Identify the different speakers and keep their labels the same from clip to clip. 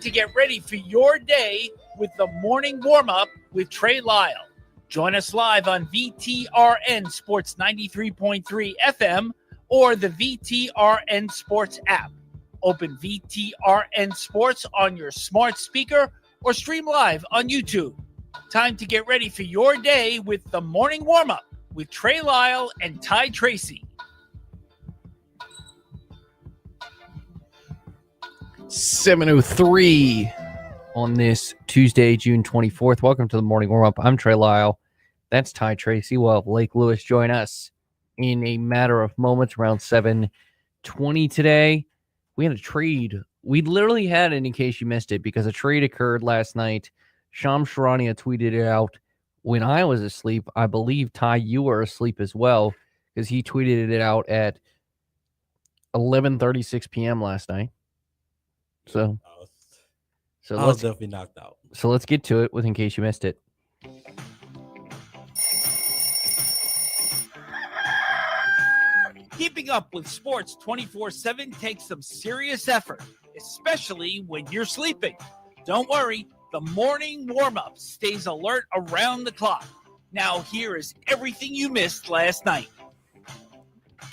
Speaker 1: to get ready for your day with the morning warm-up with Trey Lyle. Join us live on VTRN Sports 93.3 FM or the VTRN Sports app. Open VTRN Sports on your smart speaker or stream live on YouTube. Time to get ready for your day with the morning warm-up with Trey Lyle and Ty Tracy.
Speaker 2: 7:03 on this Tuesday, June 24th. Welcome to the morning warm-up. I'm Trey Lyle. That's Ty Tracy. We'll have Lake Lewis join us in a matter of moments around 7:20 today. We had a trade. We literally had it, in case you missed it, because a trade occurred last night. Shams Charania tweeted it out when I was asleep. I believe, Ty, you were asleep as well, because he tweeted it out at 11:36 p.m. last night. So
Speaker 3: I was definitely knocked out.
Speaker 2: So let's get to it in case you missed it.
Speaker 1: Keeping up with sports 24/7 takes some serious effort, especially when you're sleeping. Don't worry, the morning warm-up stays alert around the clock. Now here is everything you missed last night.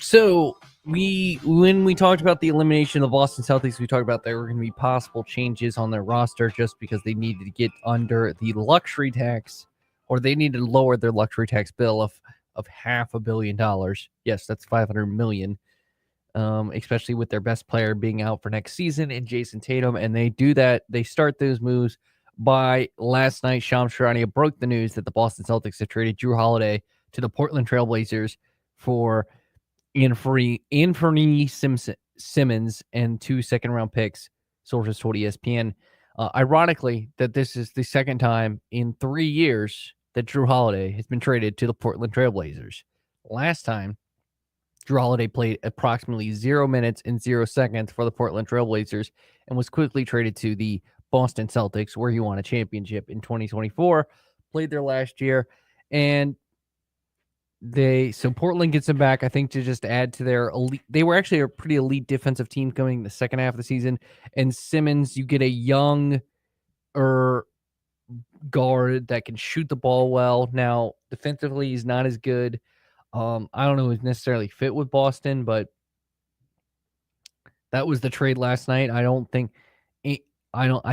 Speaker 2: So when we talked about the elimination of the Boston Celtics, we talked about there were going to be possible changes on their roster just because they needed to get under the luxury tax, or they needed to lower their luxury tax bill of $500 million. Yes, that's $500 million, especially with their best player being out for next season and Jason Tatum. And they do that. They start those moves by last night. Shams Charania broke the news that the Boston Celtics have traded Jrue Holiday to the Portland Trail Blazers for Anthony Simmons and 2 second-round picks, sources told ESPN. Ironically, that this is the second time in 3 years that Jrue Holiday has been traded to the Portland Trail Blazers. Last time, Jrue Holiday played approximately 0 minutes and 0 seconds for the Portland Trail Blazers and was quickly traded to the Boston Celtics, where he won a championship in 2024, played there last year, and so Portland gets him back, I think, to just add to their elite. They were actually a pretty elite defensive team coming the second half of the season. And Simmons, you get a young guard that can shoot the ball well. Now, defensively, he's not as good. I don't know who's necessarily fit with Boston, but that was the trade last night. I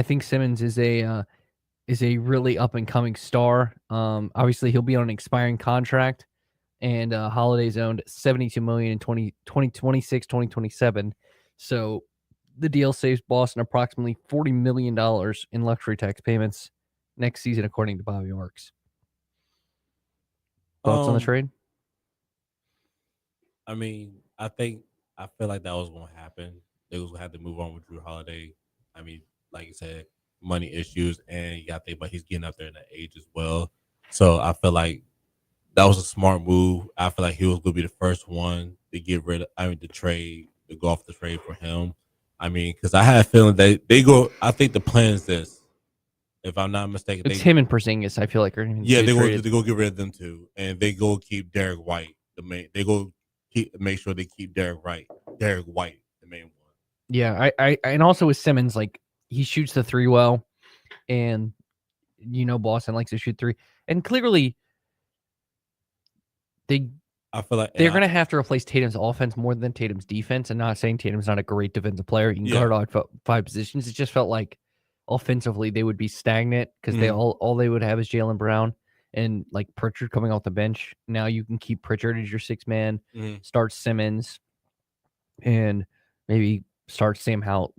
Speaker 2: think Simmons is a really up and coming star. Obviously, he'll be on an expiring contract. And Holiday's owned $72 million in 2026, 2027. So the deal saves Boston approximately $40 million in luxury tax payments next season, according to Bobby Marks. Thoughts on the trade?
Speaker 3: I mean, I feel like that was going to happen. They was going to have to move on with Jrue Holiday. I mean, like you said, money issues, and you got to think about he's getting up there in that age as well. So I feel like that was a smart move. I feel like he was going to be the first one to to go off the trade for him. I mean, because I had a feeling they go. I think the plan is this. If I'm not mistaken,
Speaker 2: it's him and Porzingis. I feel like are
Speaker 3: they go get rid of them too, and they go keep Derek White the main. They go make sure they keep Derek White the main one.
Speaker 2: Yeah, I and also with Simmons, like he shoots the three well, and Boston likes to shoot three, and clearly. I feel like they're going to have to replace Tatum's offense more than Tatum's defense. And not saying Tatum's not a great defensive player. He can guard all 5 positions. It just felt like offensively they would be stagnant because they all they would have is Jaylen Brown and like Pritchard coming off the bench. Now you can keep Pritchard as your 6th man, start Simmons, and maybe start Sam Howell.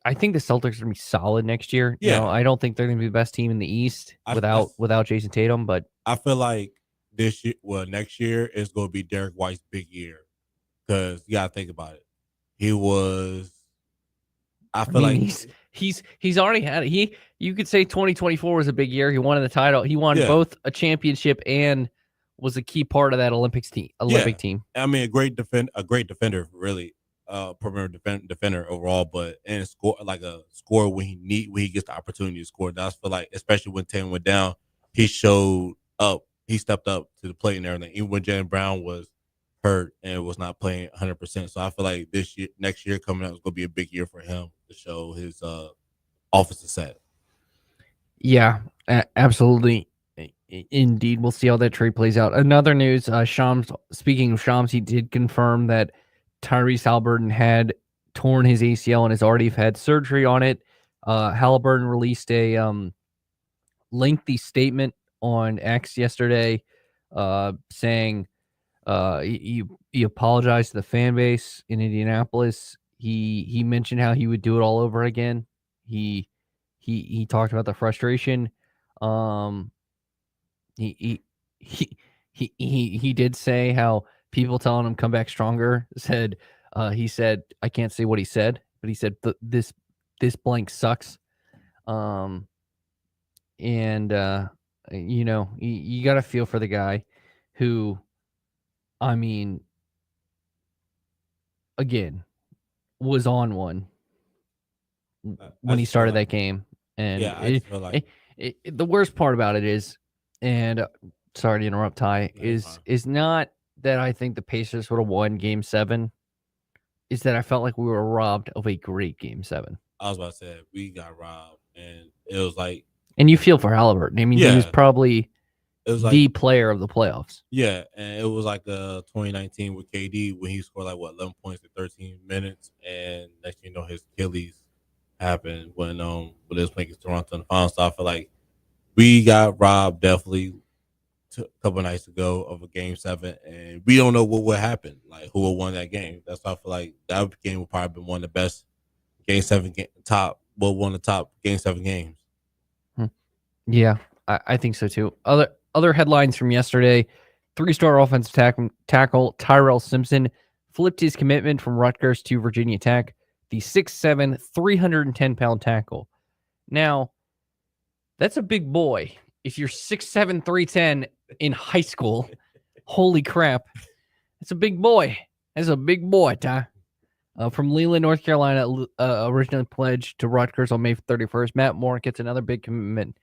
Speaker 2: I think the Celtics are going to be solid next year.
Speaker 3: Yeah.
Speaker 2: I don't think they're going to be the best team in the East without Jason Tatum, but
Speaker 3: I feel like next year is going to be Derek White's big year because you got to think about it.
Speaker 2: He's already had it. You could say 2024 was a big year. He won the title. He won both a championship and was a key part of that Olympic team.
Speaker 3: I mean, a great defender, really, premier defender overall. And score when he gets the opportunity to score. That's feel like, especially when Tatum went down, he showed up. He stepped up to the plate and everything, even when Jaylen Brown was hurt and was not playing 100%. So I feel like next year coming up is going to be a big year for him to show his offensive set.
Speaker 2: Yeah, absolutely. Indeed, we'll see how that trade plays out. Another news, Shams. Speaking of Shams, he did confirm that Tyrese Halliburton had torn his ACL and has already had surgery on it. Halliburton released a lengthy statement on X yesterday, saying he apologized to the fan base in Indianapolis. He mentioned how he would do it all over again. He talked about the frustration. Um, he he he did say how people telling him come back stronger said he said I can't say what he said, but he said this blank sucks. Um and you got to feel for the guy who, I mean, again, was on one when he
Speaker 3: just feel
Speaker 2: started
Speaker 3: like,
Speaker 2: that game. And
Speaker 3: I just feel like
Speaker 2: the worst part about it is, and sorry to interrupt, Ty,
Speaker 3: no, you're fine.
Speaker 2: is not that I think the Pacers would have won Game 7. Is that I felt like we were robbed of a great Game 7.
Speaker 3: I was about to say we got robbed, and it was like,
Speaker 2: And you feel for Halliburton. I mean, he was
Speaker 3: yeah,
Speaker 2: probably
Speaker 3: it was
Speaker 2: the
Speaker 3: like,
Speaker 2: player of the playoffs.
Speaker 3: yeah, and it was like 2019 with KD when he scored like 11 points in 13 minutes, and next thing you know his Achilles happened when they was playing against Toronto in the finals. So I feel like we got robbed definitely a couple nights ago of a Game 7, and we don't know what would happen, like who will won that game. That's why I feel like that game would probably be one of the best Game 7 one of the top Game 7 games.
Speaker 2: Yeah, I think so too. Other headlines from yesterday: 3-star offensive tackle Tyrell Simpson flipped his commitment from Rutgers to Virginia Tech. The 6'7", 310-pound tackle. Now, that's a big boy. If you're 6'7", 310 in high school, holy crap, that's a big boy. That's a big boy, Ty. From Leland, North Carolina, originally pledged to Rutgers on May 31st. Matt Moore gets another big commitment.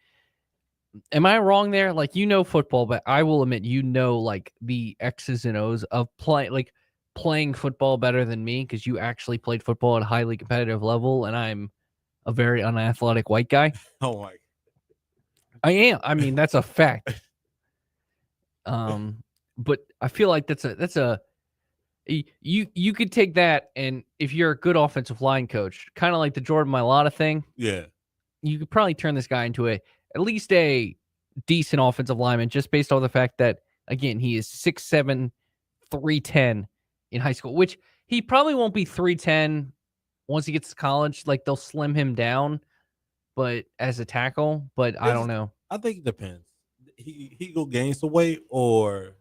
Speaker 2: Am I wrong there? Like, football, but I will admit, like the X's and O's of playing football better than me because you actually played football at a highly competitive level, and I'm a very unathletic white guy.
Speaker 3: Oh my!
Speaker 2: I am. I mean, that's a fact. But I feel like that's a you could take that, and if you're a good offensive line coach, kind of like the Jordan Mailata thing,
Speaker 3: Yeah,
Speaker 2: you could probably turn this guy into at least a decent offensive lineman just based on the fact that, again, he is 6'7", 310 in high school, which he probably won't be 310 once he gets to college. Like, they'll slim him down, but as a tackle, but I don't know.
Speaker 3: I think it depends. He go gain some weight or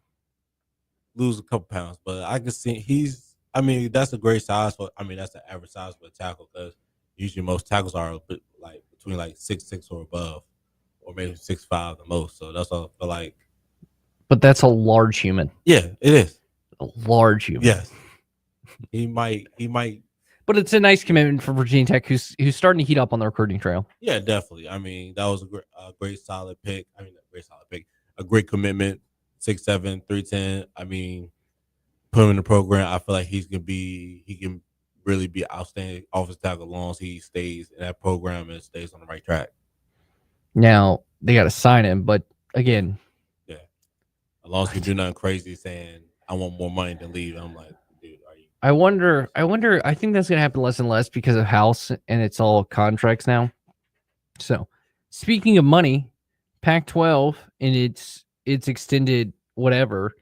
Speaker 3: lose a couple pounds, but I can see I mean, that's a great size that's the average size for a tackle because usually most tackles are a bit like between like 6'6" or above, or maybe 6'5" the most. So that's all I feel like.
Speaker 2: But that's a large human.
Speaker 3: Yeah, it is
Speaker 2: a large human.
Speaker 3: Yes, he might.
Speaker 2: But it's a nice commitment for Virginia Tech, who's starting to heat up on the recruiting trail.
Speaker 3: Yeah, definitely. I mean, that was a great solid pick. I mean, a great commitment. 6'7", 310. I mean, put him in the program. I feel like he can really be outstanding offensive tackle as long as he stays in that program and stays on the right track.
Speaker 2: Now they got to sign him, but again,
Speaker 3: yeah, as long as he do nothing crazy, saying I want more money to leave. I'm like, dude, are you?
Speaker 2: I wonder. I think that's gonna happen less and less because of House, and it's all contracts now. So, speaking of money, Pac-12 in its extended whatever,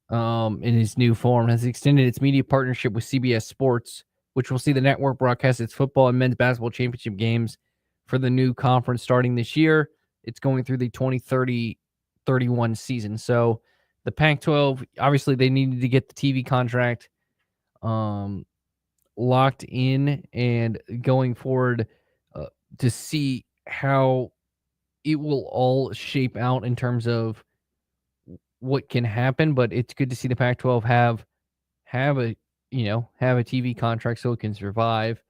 Speaker 2: in its new form, has extended its media partnership with CBS Sports, which will see the network broadcast its football and men's basketball championship games for the new conference starting this year. It's going through the 2030-31 season. So the Pac-12, obviously, they needed to get the TV contract locked in and going forward to see how it will all shape out in terms of what can happen. But it's good to see the Pac-12 have a TV contract so it can survive.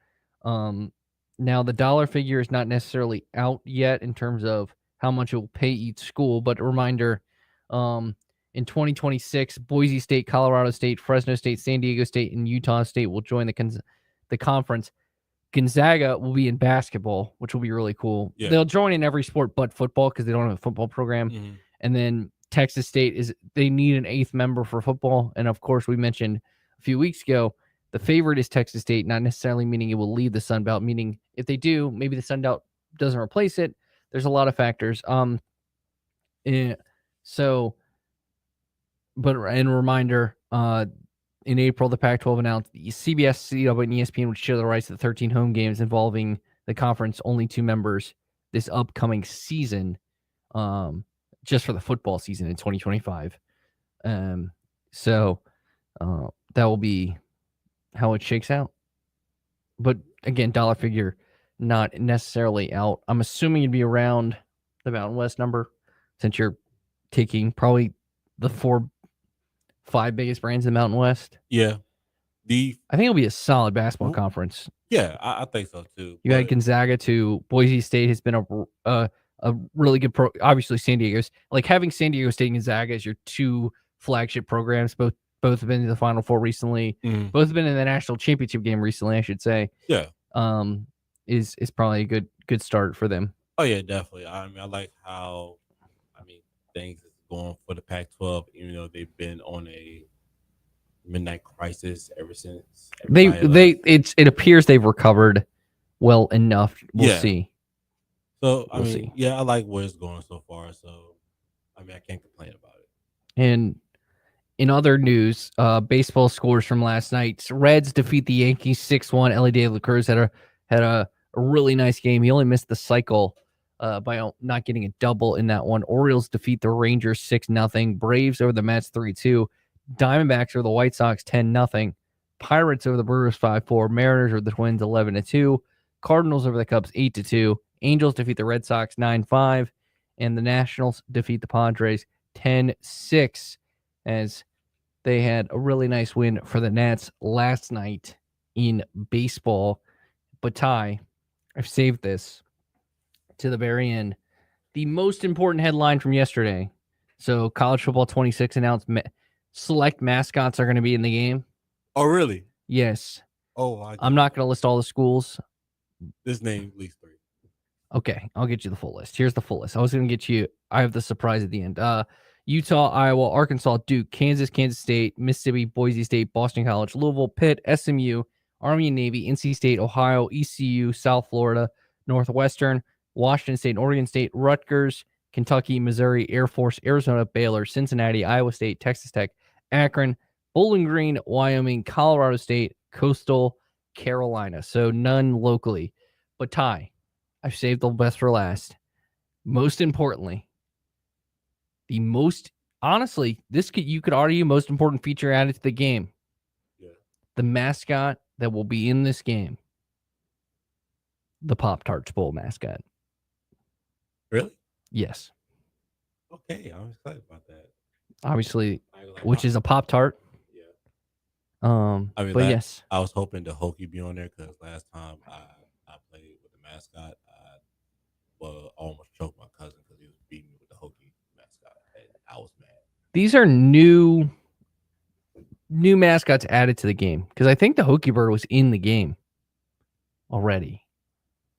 Speaker 2: Now the dollar figure is not necessarily out yet in terms of how much it will pay each school, but a reminder, in 2026, Boise State, Colorado State, Fresno State, San Diego State, and Utah State will join the conference. Gonzaga will be in basketball, which will be really cool.
Speaker 3: Yeah.
Speaker 2: They'll join in every sport but football because they don't have a football program.
Speaker 3: Mhm.
Speaker 2: And then Texas State they need an 8th member for football. And of course, we mentioned a few weeks ago, the favorite is Texas State, not necessarily meaning it will leave the Sun Belt, meaning if they do, maybe the Sun Belt doesn't replace it. There's a lot of factors. But in reminder, in April, the Pac-12 announced the CBS, CW, and ESPN would share the rights to the 13 home games involving the conference only 2 members this upcoming season, just for the football season in 2025. So that will be how it shakes out. But again, dollar figure not necessarily out. I'm assuming it'd be around the Mountain West number, since you're taking probably the 4-5 biggest brands in the Mountain West.
Speaker 3: Yeah.
Speaker 2: I think it'll be a solid basketball conference.
Speaker 3: Yeah, I think so too.
Speaker 2: You had Gonzaga to Boise State has been a really good obviously San Diego's, like having San Diego State and Gonzaga as your 2 flagship programs. Both have been to the Final Four recently.
Speaker 3: Mhm.
Speaker 2: Both have been in the national championship game recently, I should say.
Speaker 3: Yeah.
Speaker 2: Is probably a good start for them.
Speaker 3: Oh yeah, definitely. I mean, I like how things is going for the Pac-12, even though they've been on a midnight crisis ever since.
Speaker 2: It appears they've recovered well enough. We'll see.
Speaker 3: So
Speaker 2: We'll see.
Speaker 3: I like where it's going so far. So I can't complain about it.
Speaker 2: And in other news, baseball scores from last night: Reds defeat the Yankees 6-1. Ellie De La Cruz had a really nice game. He only missed the cycle by not getting a double in that one. Orioles defeat the Rangers 6-0. Braves over the Mets 3-2. Diamondbacks over the White Sox 10-0. Pirates over the Brewers 5-4. Mariners over the Twins 11-2. Cardinals over the Cubs 8-2. Angels defeat the Red Sox 9-5. And the Nationals defeat the Padres 10-6, as they had a really nice win for the Nats last night in baseball. But Ty, I've saved this to the very end. The most important headline from yesterday. So College Football 26 announced select mascots are going to be in the game.
Speaker 3: Oh, really?
Speaker 2: Yes.
Speaker 3: Oh,
Speaker 2: I'm not going to list all the schools.
Speaker 3: This name at least 3.
Speaker 2: Okay, I'll get you the full list. Here's the full list. I was going to get you. I have the surprise at the end. Utah, Iowa, Arkansas, Duke, Kansas, Kansas State, Mississippi, Boise State, Boston College, Louisville, Pitt, SMU, Army and Navy, NC State, Ohio, ECU, South Florida, Northwestern, Washington State, Oregon State, Rutgers, Kentucky, Missouri, Air Force, Arizona, Baylor, Cincinnati, Iowa State, Texas Tech, Akron, Bowling Green, Wyoming, Colorado State, Coastal Carolina. So none locally. But Ty, I've saved the best for last. Most importantly, you could argue most important feature added to the game.
Speaker 3: Yeah.
Speaker 2: The mascot that will be in this game. The Pop-Tarts Bowl mascot.
Speaker 3: Really?
Speaker 2: Yes.
Speaker 3: Okay, I'm excited about that.
Speaker 2: Obviously, which is a Pop-Tart.
Speaker 3: Yeah.
Speaker 2: But yes.
Speaker 3: I was hoping the Hokie be on there because last time I played with the mascot, I almost choked my cousin because he was beating me with the Hokie mascot, and I was mad.
Speaker 2: These are new mascots added to the game because I think the Hokie Bird was in the game already,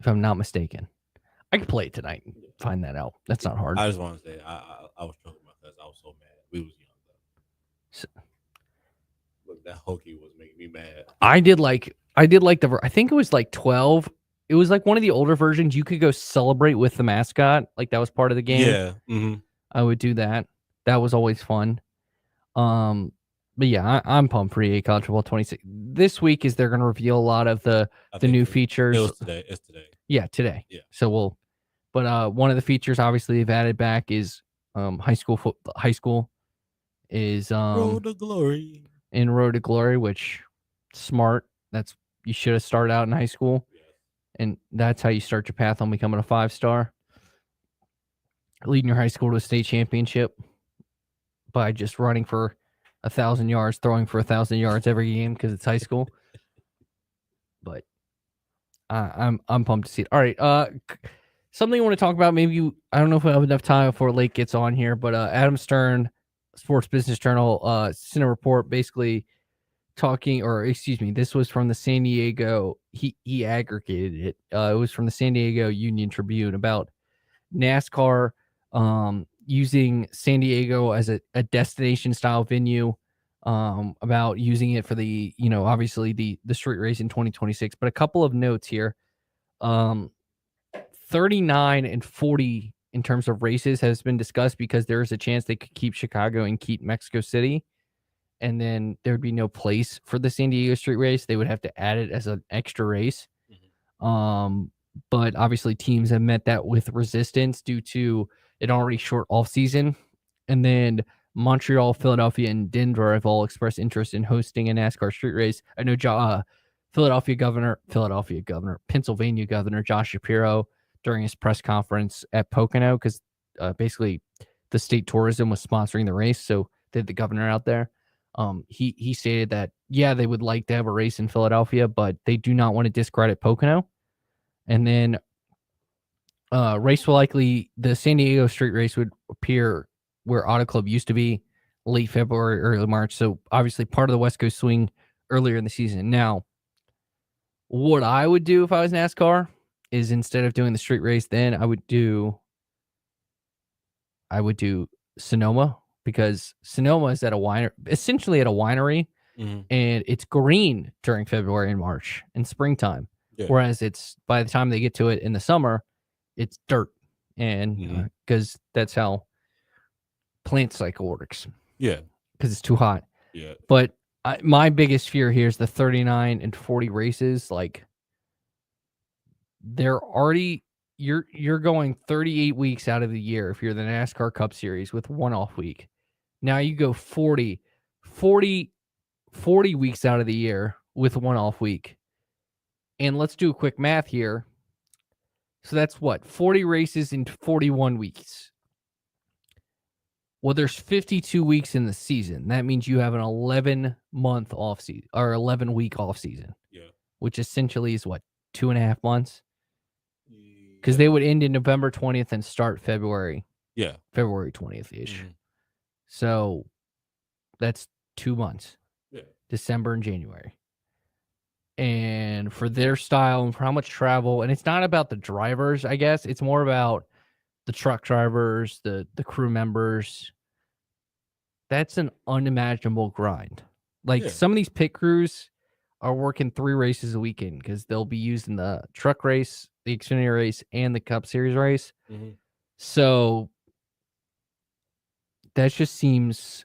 Speaker 2: if I'm not mistaken. I can play it tonight and find that out. That's not hard.
Speaker 3: I just want to say I was choking my cousin. I was so mad. We was young though. Look, that Hokie was making me mad. I did like
Speaker 2: I think it was like 12. It was like one of the older versions. You could go celebrate with the mascot. Like that was part of the game.
Speaker 3: Yeah. Mm-hmm.
Speaker 2: I would do that. That was always fun. But yeah, I'm pumped for EA College Football 26. This week is they're going to reveal a lot of the new features.
Speaker 3: It was today. It's today.
Speaker 2: Yeah, today.
Speaker 3: Yeah.
Speaker 2: So one of the features obviously they've added back is high school is
Speaker 3: Road to Glory.
Speaker 2: In Road to Glory, which smart. You should have started out in high school.
Speaker 3: Yes.
Speaker 2: And that's how you start your path on becoming a 5-star. Leading your high school to a state championship by just running for 1,000 yards, throwing for 1,000 yards every game because it's high school. But I'm pumped to see it. All right, something I want to talk about. Maybe I don't know if I have enough time before Lake gets on here, but Adam Stern, Sports Business Journal, sent a report basically talking, or excuse me, this was from the San Diego. He aggregated it. It was from the San Diego Union Tribune about NASCAR using San Diego as a destination style venue, about using it for the, obviously the street race in 2026. But a couple of notes here. 39 and 40 in terms of races has been discussed because there is a chance they could keep Chicago and keep Mexico City, and then there would be no place for the San Diego street race. They would have to add it as an extra race. But obviously teams have met that with resistance due to an already short off season. And then Montreal, Philadelphia, and Denver have all expressed interest in hosting a NASCAR street race. I know Pennsylvania Governor Josh Shapiro during his press conference at Pocono, because basically the state tourism was sponsoring the race, so they had the governor out there. He stated that, yeah, they would like to have a race in Philadelphia, but they do not want to discredit Pocono. And then race will likely, the San Diego street race would appear where Auto Club used to be, late February, early March. So obviously part of the West Coast swing earlier in the season. Now, what I would do if I was NASCAR is, instead of doing the street race, then I would do Sonoma, because Sonoma is essentially at a winery, and it's green during February and March and springtime. Yeah. Whereas it's, by the time they get to it in the summer, it's dirt, and because that's how plant cycle works. Yeah, because it's too hot. Yeah, but my biggest fear here is the 39 and 40 races. Like, they're already, you're going 38 weeks out of the year if you're the NASCAR Cup Series with one off week. Now you go 40 weeks out of the year with one off week. And let's do a quick math here. So that's what? 40 races in 41 weeks. Well, there's 52 weeks in the season. That means you have an 11-month off season, or 11-week off season. Yeah. Which essentially is what, 2.5 months? Because they would end in November 20th and start February. Yeah. February 20th-ish. So that's 2 months. Yeah. December and January. And for their style and for how much travel, and it's not about the drivers, I guess. It's more about the truck drivers, the crew members. That's an unimaginable grind. Like, some of these pit crews are working 3 races a weekend because they'll be using the truck race, the Xfinity race, and the Cup Series race. So that just seems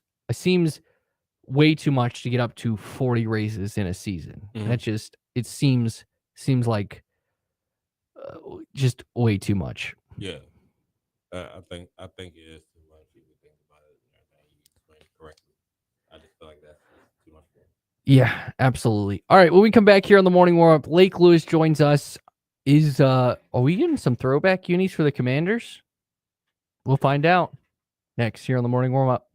Speaker 2: way too much to get up to 40 races in a season. That just, it seems like just way too much. Yeah.
Speaker 3: I think it is too much. People think about it and everything. You explain it correctly. I just feel like that's too much for them.
Speaker 2: Yeah, absolutely. All right, when we come back here on the morning warm up, Lake Lewis joins us. Are we getting some throwback unis for the Commanders? We'll find out next here on the morning warm up.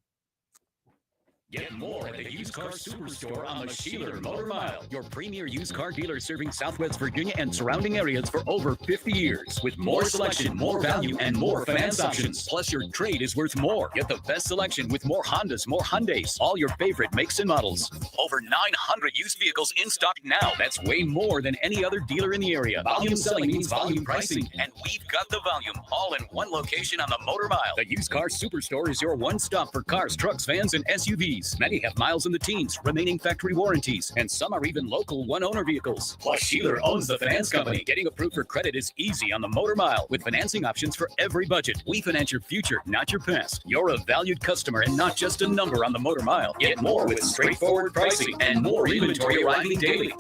Speaker 4: Get more at the Used Car Superstore on the Sheeler Motor Mile, your premier used car dealer serving Southwest Virginia and surrounding areas for over 50 years. With more selection, more value, and more finance options. Plus, your trade is worth more. Get the best selection with more Hondas, more Hyundais, all your favorite makes and models. Over 900 used vehicles in stock now. That's way more than any other dealer in the area. Volume selling means volume pricing, and we've got the volume, all in one location on the Motor Mile. The Used Car Superstore is your one stop for cars, trucks, vans, and SUVs. Many have miles in the teens, remaining factory warranties, and some are even local one-owner vehicles. Plus, Sheeler owns the finance company. Getting approved for credit is easy on the Motor Mile with financing options for every budget. We finance your future, not your past. You're a valued customer and not just a number on the Motor Mile. Get more with straightforward pricing and more inventory arriving daily.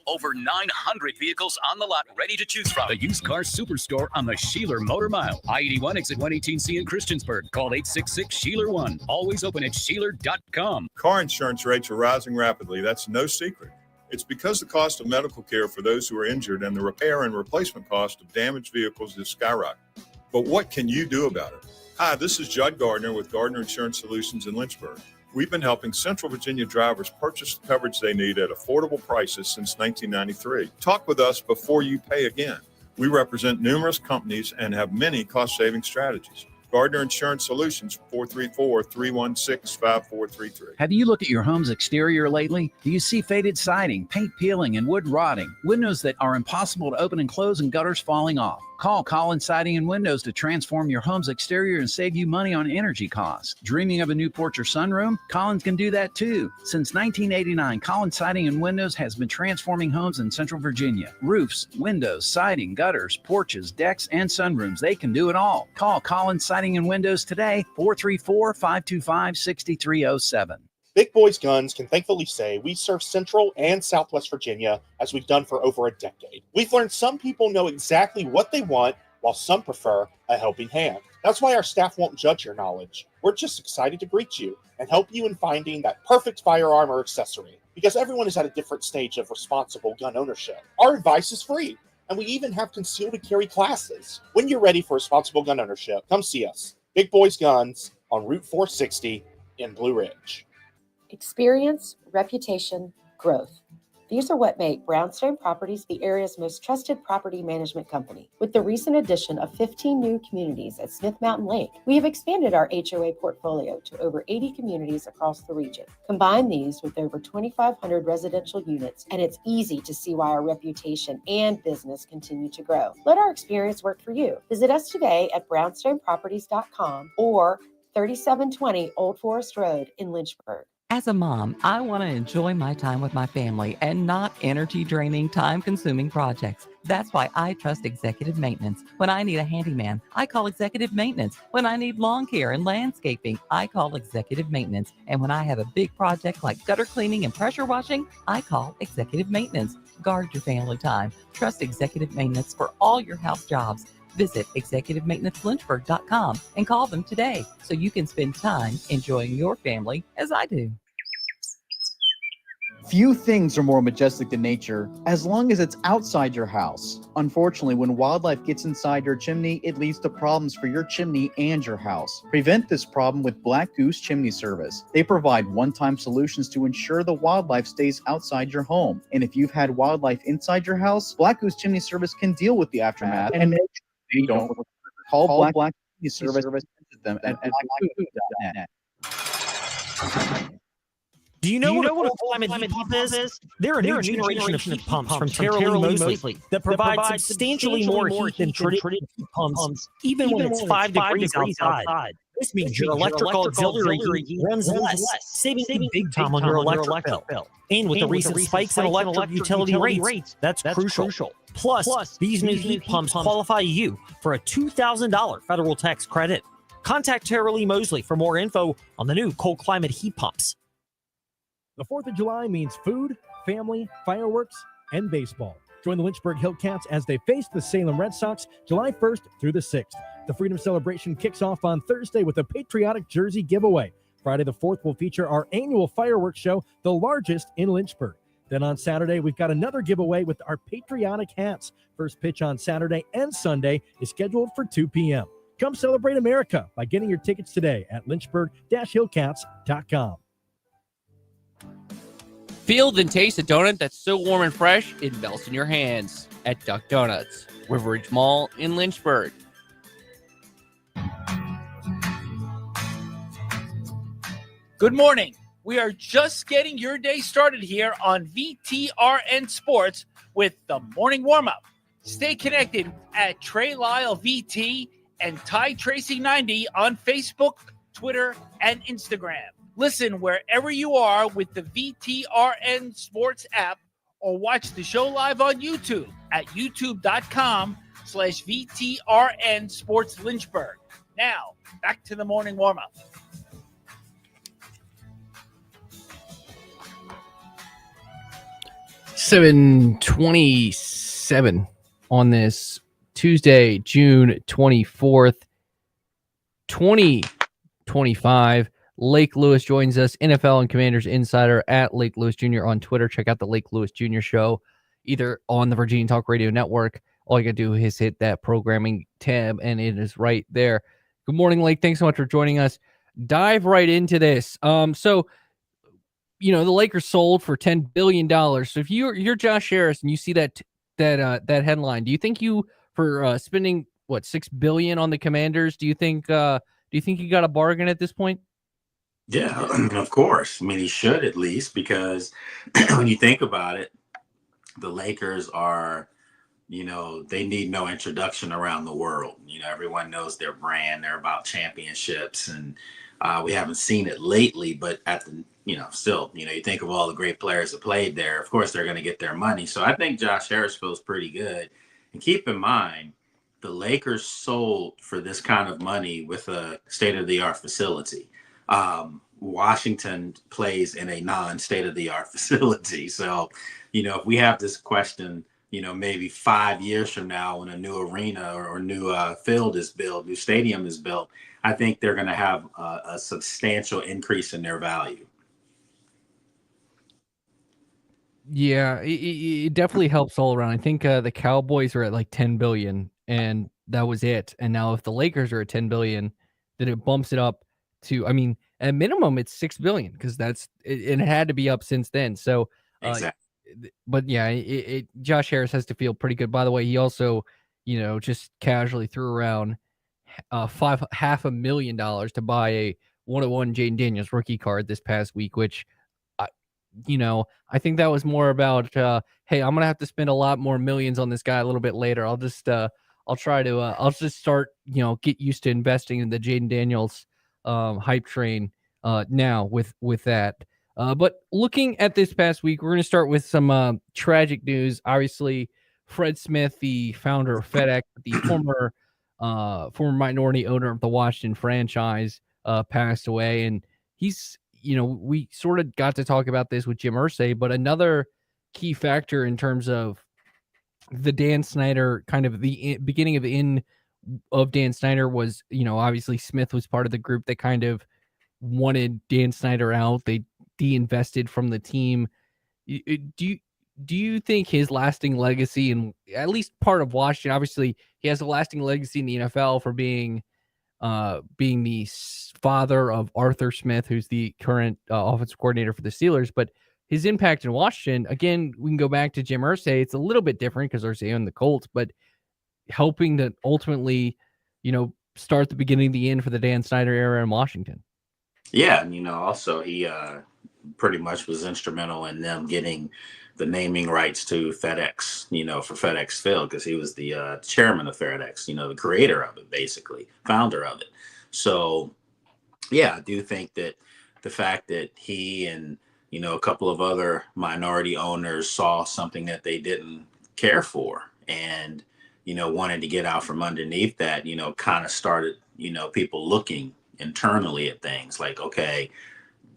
Speaker 4: Over 900 vehicles on the lot ready to choose from. The Used Car Superstore on the Sheeler Motor Mile. I-81 exit 118C in Christiansburg. Call 866-SHEELER1. Always open at Sheeler.com.
Speaker 5: Car insurance rates are rising rapidly. That's no secret. It's because the cost of medical care for those who are injured and the repair and replacement cost of damaged vehicles is skyrocketing. But what can you do about it? Hi, this is Judd Gardner with Gardner Insurance Solutions in Lynchburg. We've been helping Central Virginia drivers purchase the coverage they need at affordable prices since 1993. Talk with us before you pay again. We represent numerous companies and have many cost-saving strategies. Gardner Insurance Solutions, 434-316-5433.
Speaker 6: Have you looked at your home's exterior lately? Do you see faded siding, paint peeling, and wood rotting? Windows that are impossible to open and close and gutters falling off? Call Collins Siding and Windows to transform your home's exterior and save you money on energy costs. Dreaming of a new porch or sunroom? Collins can do that too. Since 1989, Collins Siding and Windows has been transforming homes in Central Virginia. Roofs, windows, siding, gutters, porches, decks, and sunrooms. They can do it all. Call Collins Siding and Windows today, 434-525-6307.
Speaker 7: Big Boys Guns can thankfully say we serve Central and Southwest Virginia as we've done for over a decade. We've learned some people know exactly what they want, while some prefer a helping hand. That's why our staff won't judge your knowledge. We're just excited to greet you and help you in finding that perfect firearm or accessory, because everyone is at a different stage of responsible gun ownership. Our advice is free, and we even have concealed carry classes. When you're ready for responsible gun ownership, come see us. Big Boys Guns on Route 460 in Blue Ridge.
Speaker 8: Experience, reputation, growth. These are what make Brownstone Properties the area's most trusted property management company. With the recent addition of 15 new communities at Smith Mountain Lake, we have expanded our HOA portfolio to over 80 communities across the region. Combine these with over 2,500 residential units, and it's easy to see why our reputation and business continue to grow. Let our experience work for you. Visit us today at brownstoneproperties.com or 3720 Old Forest Road in Lynchburg.
Speaker 9: As a mom, I want to enjoy my time with my family and not energy-draining, time-consuming projects. That's why I trust Executive Maintenance. When I need a handyman, I call Executive Maintenance. When I need lawn care and landscaping, I call Executive Maintenance. And when I have a big project like gutter cleaning and pressure washing, I call Executive Maintenance. Guard your family time. Trust Executive Maintenance for all your house jobs. Visit executivemaintenancelynchburg.com and call them today so you can spend time enjoying your family as I do.
Speaker 10: Few things are more majestic than nature as long as it's outside your house. Unfortunately, when wildlife gets inside your chimney, it leads to problems for your chimney and your house. Prevent this problem with Black Goose Chimney Service. They provide one-time solutions to ensure the wildlife stays outside your home. And if you've had wildlife inside your house, Black Goose Chimney Service can deal with the aftermath and make sure they don't. Call Black Chimney Service. Visit them at blackgoose.net.
Speaker 11: Do you know what a cold climate heat pump is? They're a new generation of heat pumps from Trey Mosley that provide substantially more heat than traditional heat pumps, even when it's 5 degrees outside. This means your electrical auxiliary heat runs less, saving you big time on your electric bill. And with the recent spikes in electric utility rates, that's crucial. Plus, these new heat pumps qualify you for a $2,000 federal tax credit. Contact Trey Mosley for more info on the new cold climate heat pumps.
Speaker 12: The 4th of July means food, family, fireworks, and baseball. Join the Lynchburg Hillcats as they face the Salem Red Sox July 1st through the 6th. The Freedom Celebration kicks off on Thursday with a patriotic jersey giveaway. Friday the 4th will feature our annual fireworks show, the largest in Lynchburg. Then on Saturday, we've got another giveaway with our patriotic hats. First pitch on Saturday and Sunday is scheduled for 2 p.m. Come celebrate America by getting your tickets today at lynchburg-hillcats.com.
Speaker 2: Feel and taste a donut that's so warm and fresh, it melts in your hands at Duck Donuts, River Ridge Mall in Lynchburg.
Speaker 1: Good morning. We are just getting your day started here on VTRN Sports with the morning warm-up. Stay connected at Trey Lyle VT and Ty Tracy 90 on Facebook, Twitter, and Instagram. Listen wherever you are with the VTRN Sports app or watch the show live on YouTube at youtube.com/VTRN Sports Lynchburg. Now, back to the morning warm-up.
Speaker 2: $7:27 on this Tuesday, June 24th, 2025. Lake Lewis joins us, NFL and Commanders insider at Lake Lewis Jr. on Twitter. Check out the Lake Lewis Jr. show, either on the Virginia Talk Radio Network. All you got to do is hit that programming tab, and it is right there. Good morning, Lake. Thanks so much for joining us. Dive right into this. So, you know, the Lakers sold for $10 billion. So if you're Josh Harris and you see that headline, do you think you, for spending what, $6 billion on the Commanders. Do you think he got a bargain at this point?
Speaker 13: Yeah, of course. I mean, he should at least, because when you think about it, the Lakers are, they need no introduction around the world. Everyone knows their brand. They're about championships, and we haven't seen it lately, but still, you think of all the great players that played there. Of course, they're going to get their money. So I think Josh Harris feels pretty good. And keep in mind, the Lakers sold for this kind of money with a state-of-the-art facility. Washington plays in a non-state-of-the-art facility. So, if we have this question, maybe 5 years from now when a new arena or new field is built, new stadium is built, I think they're going to have a substantial increase in their value.
Speaker 2: Yeah, it definitely helps all around. I think the Cowboys are at like 10 billion, and that was it. And now if the Lakers are at 10 billion, then it bumps it up to, I mean, at minimum it's 6 billion, because it had to be up since then. So
Speaker 13: exactly.
Speaker 2: But yeah, Josh Harris has to feel pretty good. By the way, he also, just casually threw around $500,000 to buy a 101 Jaden Daniels rookie card this past week, which I think that was more about, hey, I'm gonna have to spend a lot more millions on this guy a little bit later. I'll just start, get used to investing in the Jaden Daniels hype train now with that. But looking at this past week, we're going to start with some tragic news. Obviously, Fred Smith, the founder of FedEx, the former minority owner of the Washington franchise, passed away, and he's, we sort of got to talk about this with Jim Irsay, but another key factor in terms of the Dan Snyder, kind of the beginning of the end of Dan Snyder was, obviously Smith was part of the group that kind of wanted Dan Snyder out. They de-invested from the team. Do you think his lasting legacy, and at least part of Washington, obviously he has a lasting legacy in the NFL for being the father of Arthur Smith, who's the current offensive coordinator for the Steelers, but his impact in Washington, again, we can go back to Jim Irsay. It's a little bit different because Irsay owned the Colts, but helping to ultimately, start the beginning of the end for the Dan Snyder era in Washington.
Speaker 13: Yeah, and also he pretty much was instrumental in them getting the naming rights to FedEx, for FedEx Field, because he was the chairman of FedEx, the creator of it, basically, founder of it. So, yeah, I do think that the fact that he and, a couple of other minority owners saw something that they didn't care for and, wanted to get out from underneath that, kind of started, people looking internally at things like, okay,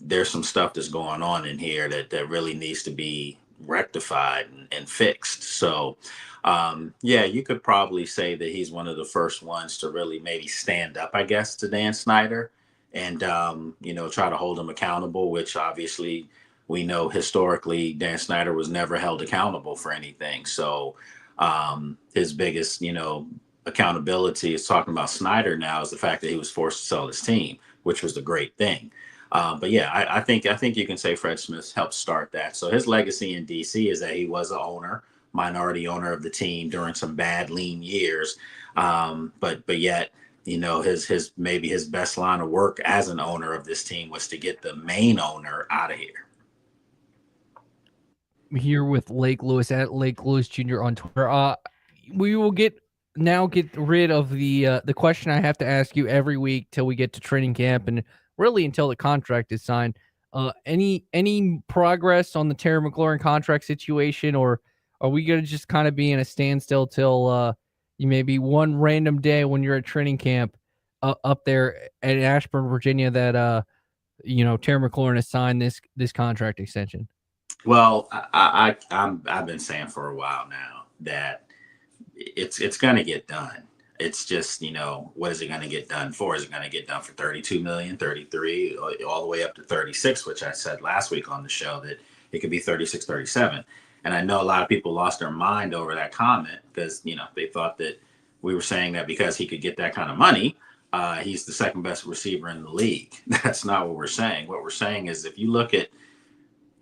Speaker 13: there's some stuff that's going on in here that really needs to be rectified and fixed. So, yeah, you could probably say that he's one of the first ones to really maybe stand up, I guess, to Dan Snyder and, try to hold him accountable, which obviously we know historically Dan Snyder was never held accountable for anything. So his biggest, accountability is talking about Snyder now is the fact that he was forced to sell his team, which was a great thing. But yeah, I think you can say Fred Smith helped start that. So his legacy in DC is that he was an owner, minority owner of the team during some bad lean years. But yet, his maybe his best line of work as an owner of this team was to get the main owner out of here.
Speaker 2: Here with Lake Lewis at Lake Lewis Jr. on Twitter. We will get rid of the question I have to ask you every week till we get to training camp and really until the contract is signed. Any progress on the Terry McLaurin contract situation, or are we going to just kind of be in a standstill till you maybe one random day when you're at training camp up there at Ashburn, Virginia, that Terry McLaurin has signed this contract extension?
Speaker 13: Well, I've been saying for a while now that it's going to get done. It's just, what is it going to get done for? Is it going to get done for 32 million, 33, all the way up to 36, which I said last week on the show that it could be 36, 37. And I know a lot of people lost their mind over that comment because, they thought that we were saying that because he could get that kind of money, he's the second best receiver in the league. That's not what we're saying. What we're saying is if you look at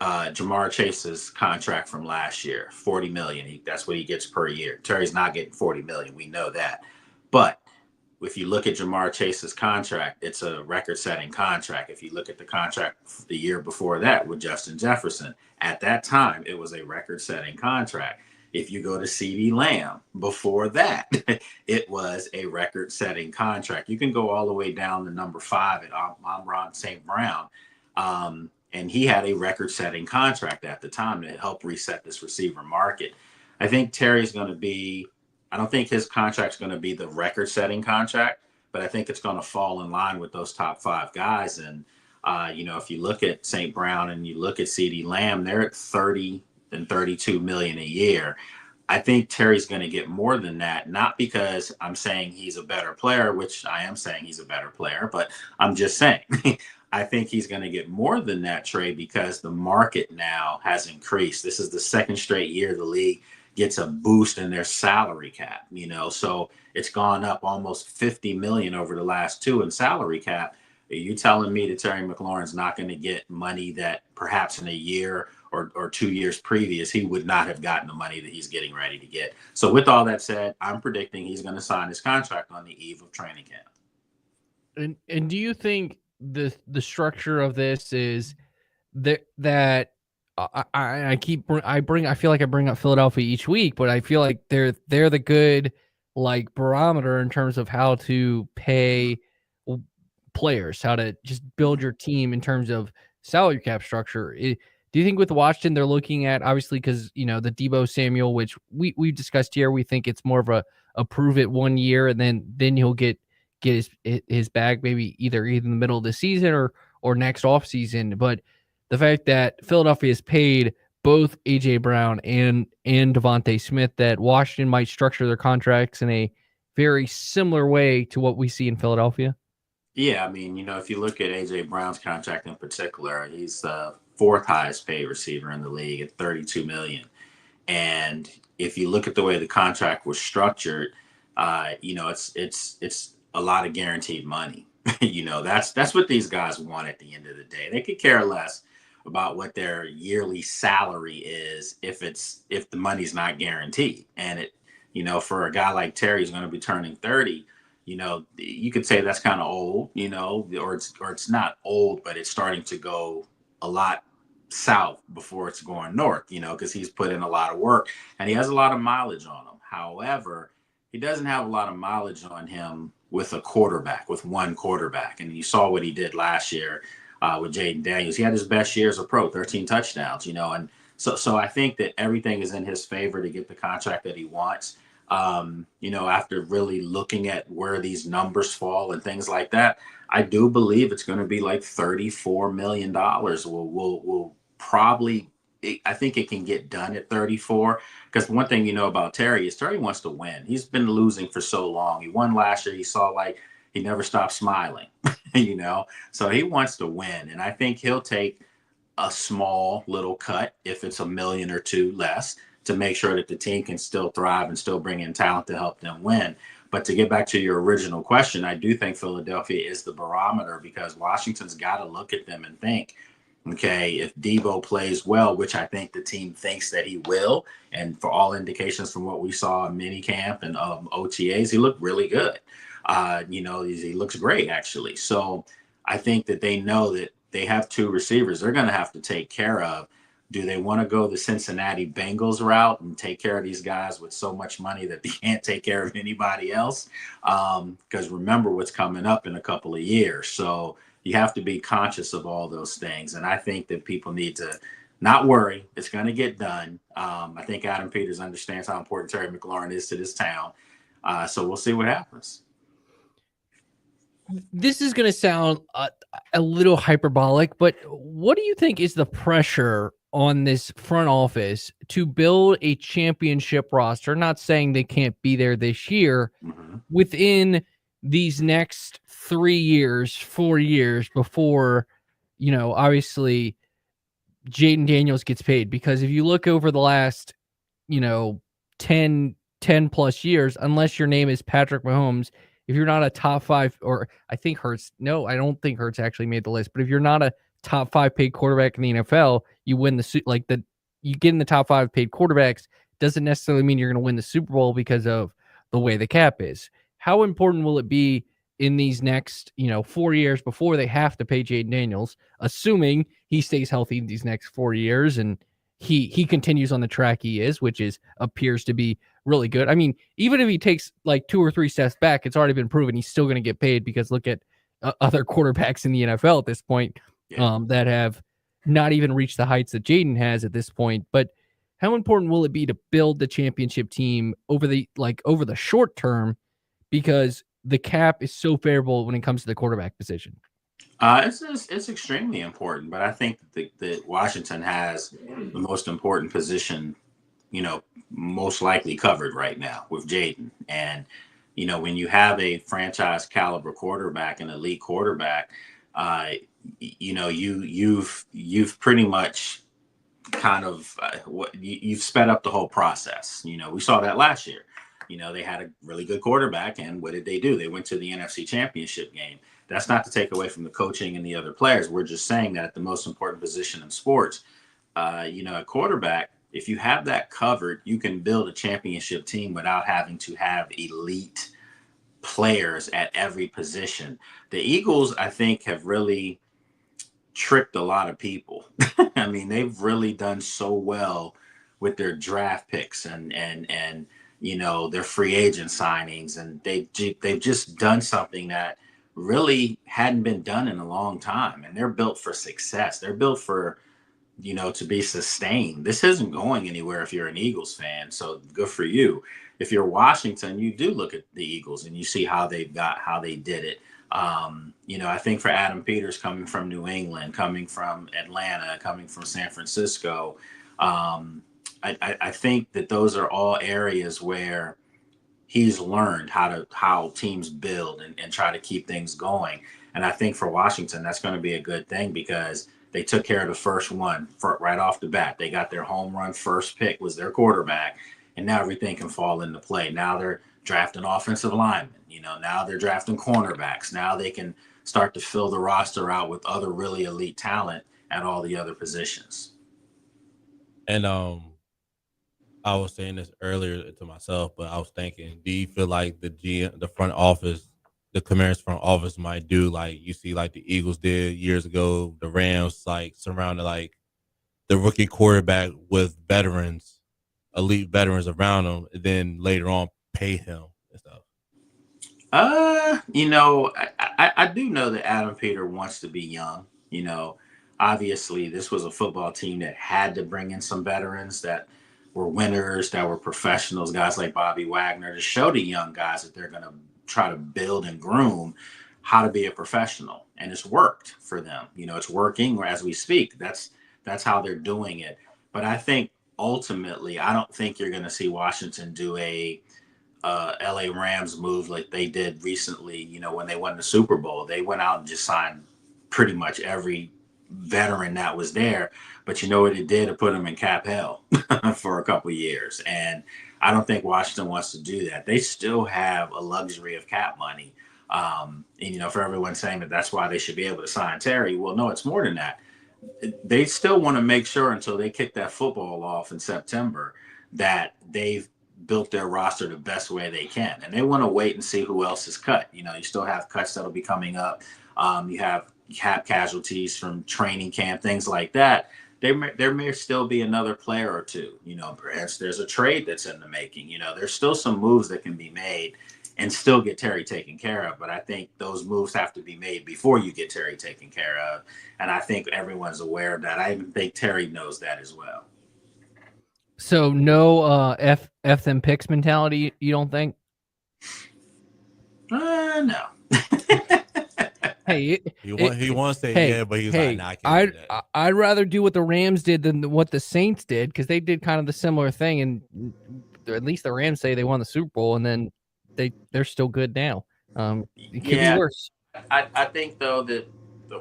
Speaker 13: Jamar Chase's contract from last year, $40 million. That's what he gets per year. Terry's not getting $40 million. We know that. But if you look at Jamar Chase's contract, it's a record-setting contract. If you look at the contract the year before that with Justin Jefferson, at that time, it was a record-setting contract. If you go to CeeDee Lamb, before that, it was a record-setting contract. You can go all the way down to number 5 at Amon St. Brown, and he had a record-setting contract at the time to help reset this receiver market. I think Terry's going to be I don't think his contract's going to be the record-setting contract, but I think it's going to fall in line with those top 5 guys. And, if you look at St. Brown and you look at CeeDee Lamb, they're at 30 and 32 million a year. I think Terry's going to get more than that, not because I'm saying he's a better player, which I am saying he's a better player, but I'm just saying I think he's going to get more than that, Trey, because the market now has increased. This is the second straight year the league gets a boost in their salary cap, so it's gone up almost 50 million over the last 2 in salary cap. Are you telling me that Terry McLaurin's not going to get money that perhaps in a year or 2 years previous, he would not have gotten the money that he's getting ready to get? So with all that said, I'm predicting he's going to sign his contract on the eve of training camp.
Speaker 2: And do you think the structure of this is that I feel like I bring up Philadelphia each week, but I feel like they're the good barometer in terms of how to pay players, how to just build your team in terms of salary cap structure. Do you think with Washington they're looking at, obviously, because the Deebo Samuel, which we've discussed here, we think it's more of a prove it 1 year and then he'll get his bag maybe either in the middle of the season or next off season. But the fact that Philadelphia has paid both A.J. Brown and Devontae Smith, that Washington might structure their contracts in a very similar way to what we see in Philadelphia.
Speaker 13: Yeah, I mean, if you look at A.J. Brown's contract in particular, he's the 4th highest paid receiver in the league at $32 million. And if you look at the way the contract was structured, it's a lot of guaranteed money. That's what these guys want at the end of the day. They could care less about what their yearly salary is if the money's not guaranteed. And for a guy like Terry who's going to be turning 30, you could say that's kind of old, or it's not old, but it's starting to go a lot south before it's going north, because he's put in a lot of work and he has a lot of mileage on him. However, he doesn't have a lot of mileage on him with one quarterback. And you saw what he did last year with Jaden Daniels. He had his best year as a pro, 13 touchdowns, and so I think that everything is in his favor to get the contract that he wants. After really looking at where these numbers fall and things like that, I do believe it's going to be like $34 million. We'll probably, I think it can get done at 34, because one thing about Terry is Terry wants to win. He's been losing for so long. He won last year. He saw he never stopped smiling, so he wants to win. And I think he'll take a small little cut if it's $1 million or $2 million less to make sure that the team can still thrive and still bring in talent to help them win. But to get back to your original question, I do think Philadelphia is the barometer, because Washington's got to look at them and think, okay, if Deebo plays well, which I think the team thinks that he will, and for all indications from what we saw in minicamp and OTAs, he looked really good. He looks great, actually. So I think that they know that they have 2 receivers they're going to have to take care of. Do they want to go the Cincinnati Bengals route and take care of these guys with so much money that they can't take care of anybody else? Because remember what's coming up in a couple of years. So you have to be conscious of all those things. And I think that people need to not worry. It's going to get done. I think Adam Peters understands how important Terry McLaurin is to this town. So we'll see what happens.
Speaker 2: This is going to sound a little hyperbolic, but what do you think is the pressure on this front office to build a championship roster? Not saying they can't be there this year, within these next 3 years, 4 years before, obviously Jaden Daniels gets paid. Because if you look over the last, 10 plus years, unless your name is Patrick Mahomes, if you're not a top 5, or I think Hurts, no, I don't think Hurts actually made the list, but if you're not a top 5 paid quarterback in the NFL, you win you get in the top 5 paid quarterbacks, doesn't necessarily mean you're going to win the Super Bowl because of the way the cap is. how important will it be in these next, 4 years before they have to pay Jaden Daniels, assuming he stays healthy in these next 4 years and he continues on the track he is, which appears to be really good. I mean, even if he takes like 2 or 3 steps back, it's already been proven he's still going to get paid, because look at other quarterbacks in the NFL at this point that have not even reached the heights that Jaden has at this point. But how important will it be to build the championship team over the short term, because the cap is so favorable when it comes to the quarterback position?
Speaker 13: It's extremely important, but I think that Washington has the most important position, most likely covered right now with Jaden. And, when you have a franchise caliber quarterback, an elite quarterback, you've pretty much kind of you've sped up the whole process. We saw that last year. They had a really good quarterback, and what did they do? They went to the NFC Championship game. That's not to take away from the coaching and the other players. We're just saying that the most important position in sports, a quarterback, if you have that covered, you can build a championship team without having to have elite players at every position. The Eagles, I think, have really tricked a lot of people. I mean, they've really done so well with their draft picks and their free agent signings, and they've just done something that really hadn't been done in a long time. And they're built for success. They're built for, to be sustained. This isn't going anywhere if you're an Eagles fan. So good for you. If you're Washington, you do look at the Eagles and you see how they did it. I think for Adam Peters, coming from New England, coming from Atlanta, coming from San Francisco, I think that those are all areas where he's learned how teams build and try to keep things going. And I think for Washington, that's going to be a good thing, because they took care of the first one right off the bat. They got their home run first pick was their quarterback, and now everything can fall into play. Now they're drafting offensive linemen. Now they're drafting cornerbacks. Now they can start to fill the roster out with other really elite talent at all the other positions.
Speaker 3: And I was saying this earlier to myself, but I was thinking, do you feel like the front office, the Commanders front office might do like you see like the Eagles did years ago, the Rams, like surrounded like the rookie quarterback with veterans, elite veterans around him, and then later on pay him and stuff?
Speaker 13: I do know that Adam Peter wants to be young. Obviously this was a football team that had to bring in some veterans that were winners, that were professionals, guys like Bobby Wagner, to show the young guys that they're going to try to build and groom how to be a professional. And it's worked for them. It's working as we speak. That's how they're doing it. But I think ultimately, I don't think you're going to see Washington do a LA Rams move like they did recently, when they won the Super Bowl. They went out and just signed pretty much every veteran that was there. But you know what it did? It put them in cap hell for a couple of years. And I don't think Washington wants to do that. They still have a luxury of cap money. For everyone saying that that's why they should be able to sign Terry. Well, no, it's more than that. They still want to make sure until they kick that football off in September that they've built their roster the best way they can. And they want to wait and see who else is cut. You still have cuts that'll be coming up. You have cap casualties from training camp, things like that. There may still be another player or two. Perhaps there's a trade that's in the making. There's still some moves that can be made and still get Terry taken care of. But I think those moves have to be made before you get Terry taken care of. And I think everyone's aware of that. I even think Terry knows that as well.
Speaker 2: So no F them picks mentality, you don't think?
Speaker 13: No.
Speaker 2: Hey,
Speaker 3: he wants to say yeah, but he's like, nah, I can't do that.
Speaker 2: I'd rather do what the Rams did than what the Saints did, because they did kind of the similar thing, and at least the Rams say they won the Super Bowl, and then they're still good now. It could be worse.
Speaker 13: I think though that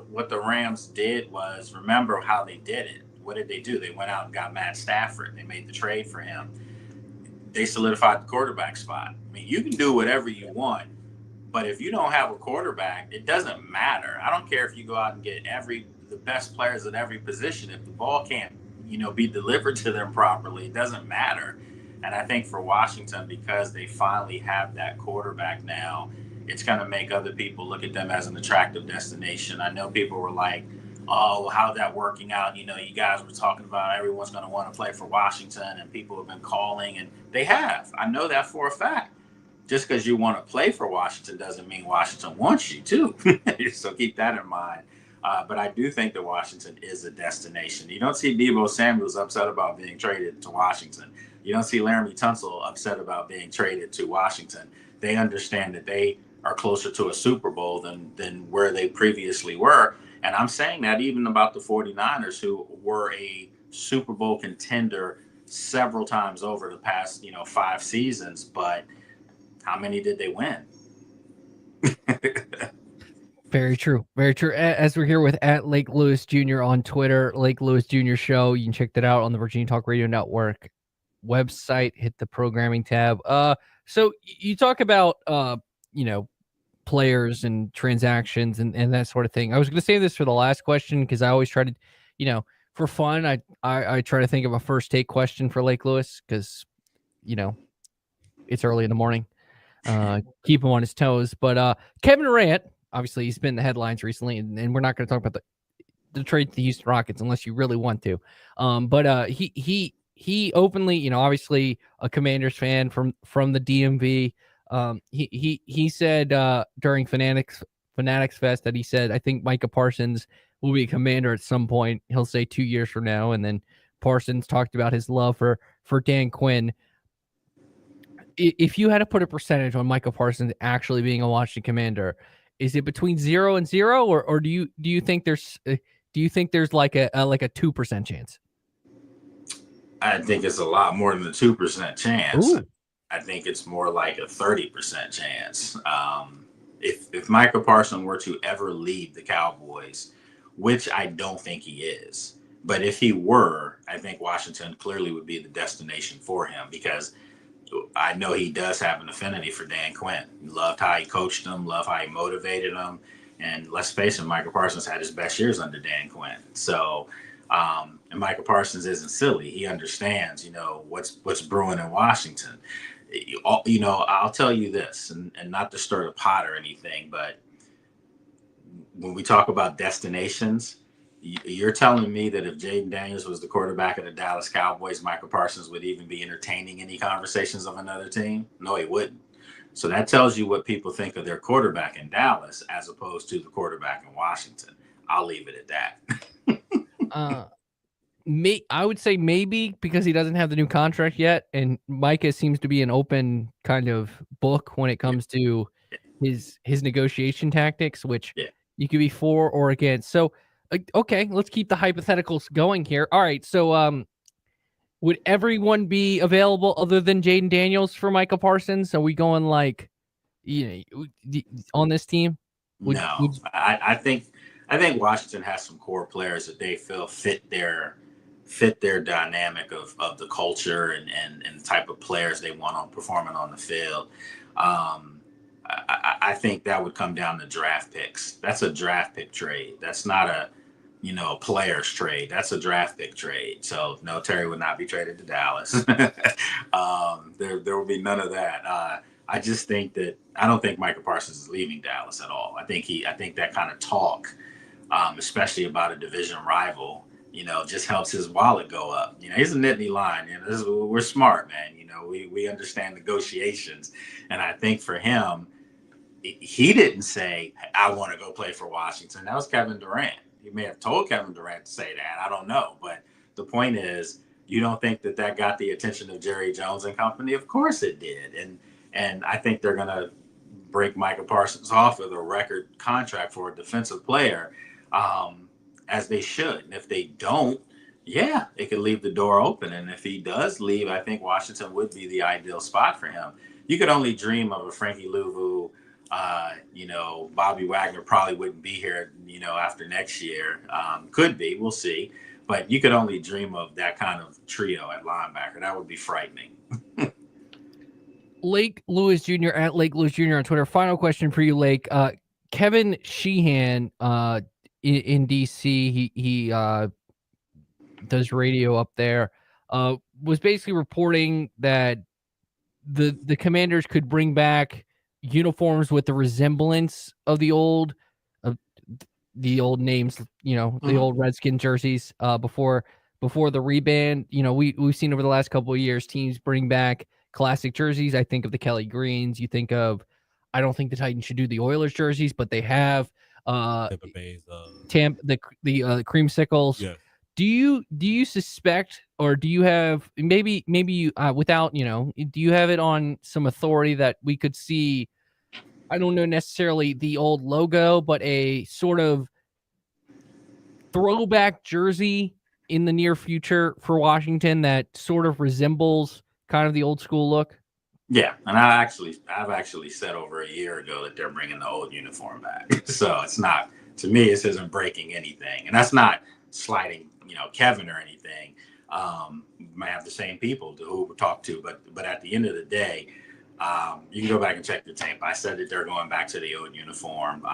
Speaker 13: what the Rams did was, remember how they did it. What did they do? They went out and got Matt Stafford. They made the trade for him. They solidified the quarterback spot. I mean, you can do whatever you want, but if you don't have a quarterback, it doesn't matter. I don't care if you go out and get the best players at every position. If the ball can't, be delivered to them properly, it doesn't matter. And I think for Washington, because they finally have that quarterback now, it's going to make other people look at them as an attractive destination. I know people were like, oh, how's that working out? You guys were talking about everyone's going to want to play for Washington, and people have been calling, and they have. I know that for a fact. Just because you want to play for Washington doesn't mean Washington wants you to. So keep that in mind. But I do think that Washington is a destination. You don't see Deebo Samuels upset about being traded to Washington. You don't see Laramie Tunsil upset about being traded to Washington. They understand that they are closer to a Super Bowl than where they previously were. And I'm saying that even about the 49ers, who were a Super Bowl contender several times over the past, 5 seasons. But how many did they win?
Speaker 2: Very true. Very true. As we're here with at Lake Lewis Jr. on Twitter, Lake Lewis Jr. Show. You can check that out on the Virginia Talk Radio Network website. Hit the programming tab. So you talk about players and transactions and that sort of thing. I was going to say this for the last question because I always try to, for fun, I try to think of a first take question for Lake Lewis because, it's early in the morning. Keep him on his toes. But Kevin Durant, obviously, he's been in the headlines recently, and we're not going to talk about the trade to the Houston Rockets unless you really want to. But he openly, obviously a Commanders fan from the DMV. He said during Fanatics Fest that he said, I think Micah Parsons will be a Commander at some point. He'll say 2 years from now. And then Parsons talked about his love for Dan Quinn. If you had to put a percentage on Micah Parsons actually being a Washington Commander, is it between 0 and 0, or do you think there's like a 2% chance?
Speaker 13: I think it's a lot more than a 2% chance.
Speaker 2: Ooh.
Speaker 13: I think it's more like a 30% chance. If Micah Parsons were to ever leave the Cowboys, which I don't think he is, but if he were, I think Washington clearly would be the destination for him because I know he does have an affinity for Dan Quinn. Loved how he coached him, loved how he motivated him. And let's face it, Micah Parsons had his best years under Dan Quinn. So, and Micah Parsons isn't silly. He understands, what's brewing in Washington. I'll tell you this, and not to stir the pot or anything, but when we talk about destinations, you're telling me that if Jaden Daniels was the quarterback of the Dallas Cowboys, Micah Parsons would even be entertaining any conversations of another team? No, he wouldn't. So that tells you what people think of their quarterback in Dallas as opposed to the quarterback in Washington. I'll leave it at that.
Speaker 2: I would say maybe because he doesn't have the new contract yet, and Micah seems to be an open kind of book when it comes to his negotiation tactics, which you could be for or against. So, okay, let's keep the hypotheticals going here. All right, so would everyone be available other than Jaden Daniels for Micah Parsons? Are we going on this team?
Speaker 13: I think Washington has some core players that they feel fit their dynamic of the culture and the type of players they want on performing on the field. I think that would come down to draft picks. That's a draft pick trade. That's not a players trade. That's a draft pick trade. So no, Terry would not be traded to Dallas. There will be none of that. I just think that I don't think Micah Parsons is leaving Dallas at all. I think that kind of talk, especially about a division rival, just helps his wallet go up. He's a Nittany Lion. We're smart, man. We understand negotiations, and I think for him, he didn't say, I want to go play for Washington. That was Kevin Durant. He may have told Kevin Durant to say that. I don't know. But the point is, you don't think that got the attention of Jerry Jones and company? Of course it did. And I think they're going to break Micah Parsons off with a record contract for a defensive player, as they should. And if they don't, it could leave the door open. And if he does leave, I think Washington would be the ideal spot for him. You could only dream of a Frankie Louvu. Bobby Wagner probably wouldn't be here, after next year. Could be, we'll see. But you could only dream of that kind of trio at linebacker. That would be frightening.
Speaker 2: Lake Lewis Jr. at Lake Lewis Jr. on Twitter. Final question for you, Lake. Kevin Sheehan in DC, he does radio up there. was basically reporting that the Commanders could bring back uniforms with the resemblance of the old names, the old Redskin jerseys before the reband. We've seen over the last couple of years teams bring back classic jerseys. I think of the Kelly Greens. You think of, I don't think the Titans should do the Oilers jerseys, but they have
Speaker 3: Tampa Bay's,
Speaker 2: the creamsicles.
Speaker 3: Yeah.
Speaker 2: Do you suspect, or do you have maybe you without, do you have it on some authority that we could see, I don't know necessarily the old logo, but a sort of throwback jersey in the near future for Washington that sort of resembles kind of the old school look?
Speaker 13: Yeah, and I've actually said over a year ago that they're bringing the old uniform back. So it's not, to me, this isn't breaking anything, and that's not slighting, Kevin or anything. We might have the same people who we talk to, but at the end of the day, you can go back and check the tape. I said that they're going back to the old uniform.